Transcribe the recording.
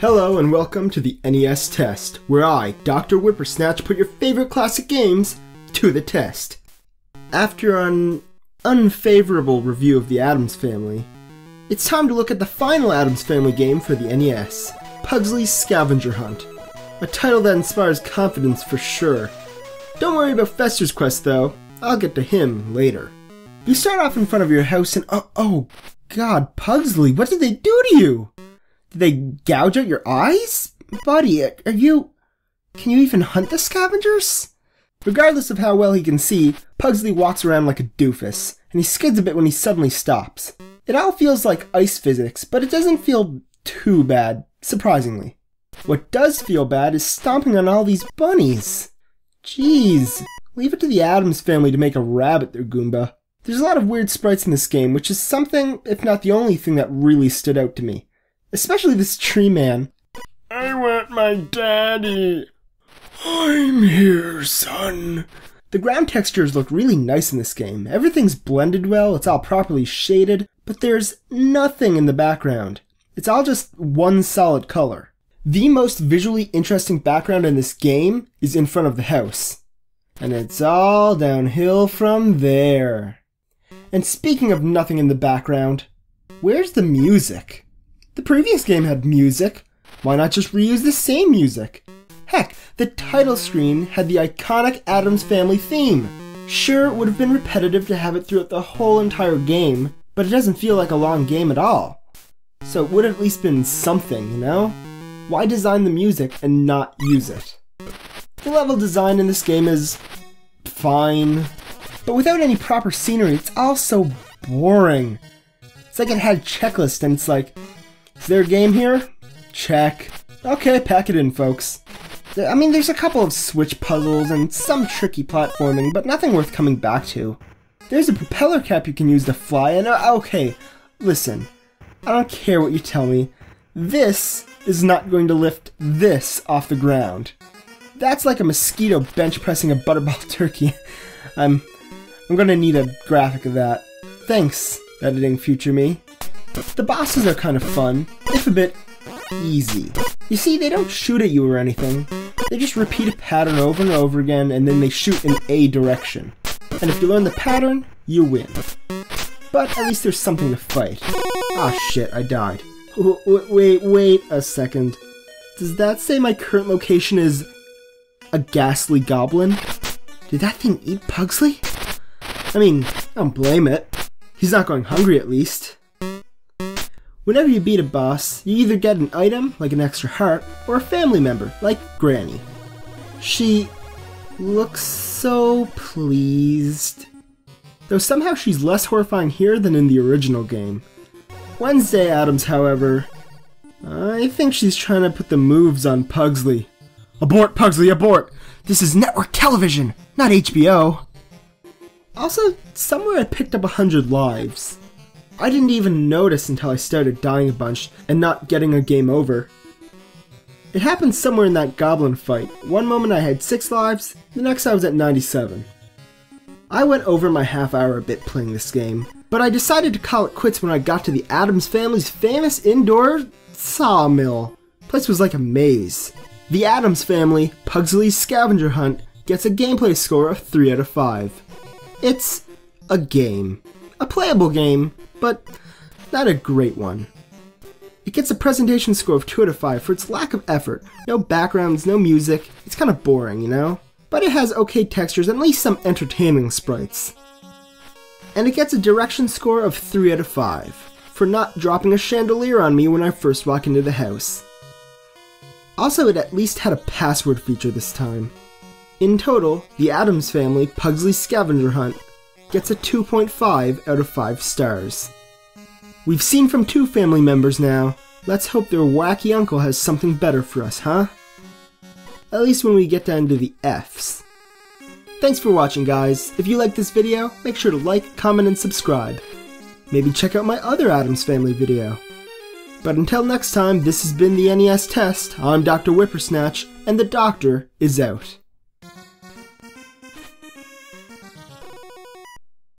Hello and welcome to the NES test, where I, Dr. Whippersnatch, put your favorite classic games to the test. After an unfavorable review of the Addams Family, it's time to look at the final Addams Family game for the NES, Pugsley's Scavenger Hunt. A title that inspires confidence for sure. Don't worry about Fester's quest though, I'll get to him later. You start off in front of your house and oh god, Pugsley, what did they do to you? Did they gouge out your eyes? Buddy, can you even hunt the scavengers? Regardless of how well he can see, Pugsley walks around like a doofus, and he skids a bit when he suddenly stops. It all feels like ice physics, but it doesn't feel too bad, surprisingly. What does feel bad is stomping on all these bunnies. Jeez, leave it to the Addams Family to make a rabbit there, Goomba. There's a lot of weird sprites in this game, which is something, if not the only thing that really stood out to me. Especially this tree man. I want my daddy. I'm here, son. The ground textures look really nice in this game. Everything's blended well, it's all properly shaded, but there's nothing in the background. It's all just one solid color. The most visually interesting background in this game is in front of the house. And it's all downhill from there. And speaking of nothing in the background, where's the music? The previous game had music. Why not just reuse the same music? Heck, the title screen had the iconic Addams Family theme. Sure, it would have been repetitive to have it throughout the whole entire game, but it doesn't feel like a long game at all. So it would have at least been something, you know? Why design the music and not use it? The level design in this game is fine, but without any proper scenery, it's all so boring. It's like it had a checklist and it's like, is there a game here? Check. Okay, pack it in, folks. I mean, there's a couple of switch puzzles and some tricky platforming, but nothing worth coming back to. There's a propeller cap you can use to fly, and okay, listen. I don't care what you tell me. This is not going to lift this off the ground. That's like a mosquito bench pressing a butterball turkey. I'm gonna need a graphic of that. Thanks, editing future me. The bosses are kind of fun, if a bit easy. You see, they don't shoot at you or anything. They just repeat a pattern over and over again, and then they shoot in a direction. And if you learn the pattern, you win. But at least there's something to fight. Ah shit, I died. Wait a second. Does that say my current location is a ghastly goblin? Did that thing eat Pugsley? I mean, I don't blame it. He's not going hungry at least. Whenever you beat a boss, you either get an item, like an extra heart, or a family member, like Granny. She looks so pleased. Though somehow she's less horrifying here than in the original game. Wednesday Addams, however, I think she's trying to put the moves on Pugsley. Abort, Pugsley, abort! This is network television, not HBO! Also, somewhere I picked up 100 lives. I didn't even notice until I started dying a bunch and not getting a game over. It happened somewhere in that goblin fight. One moment I had 6 lives, the next I was at 97. I went over my half hour a bit playing this game, but I decided to call it quits when I got to the Addams Family's famous indoor sawmill. The place was like a maze. The Addams Family, Pugsley's Scavenger Hunt, gets a gameplay score of 3 out of 5. It's a game. A playable game, but not a great one. It gets a presentation score of 2 out of 5 for its lack of effort. No backgrounds, no music. It's kind of boring, you know? But it has okay textures and at least some entertaining sprites. And it gets a direction score of 3 out of 5 for not dropping a chandelier on me when I first walk into the house. Also, it at least had a password feature this time. In total, the Addams Family Pugsley Scavenger Hunt gets a 2.5 out of 5 stars. We've seen from 2 family members now. Let's hope their wacky uncle has something better for us, huh? At least when we get down to the F's. Thanks for watching, guys. If you liked this video, make sure to like, comment, and subscribe. Maybe check out my other Addams Family video. But until next time, this has been the NES test. I'm Dr. Whippersnatch, and the doctor is out.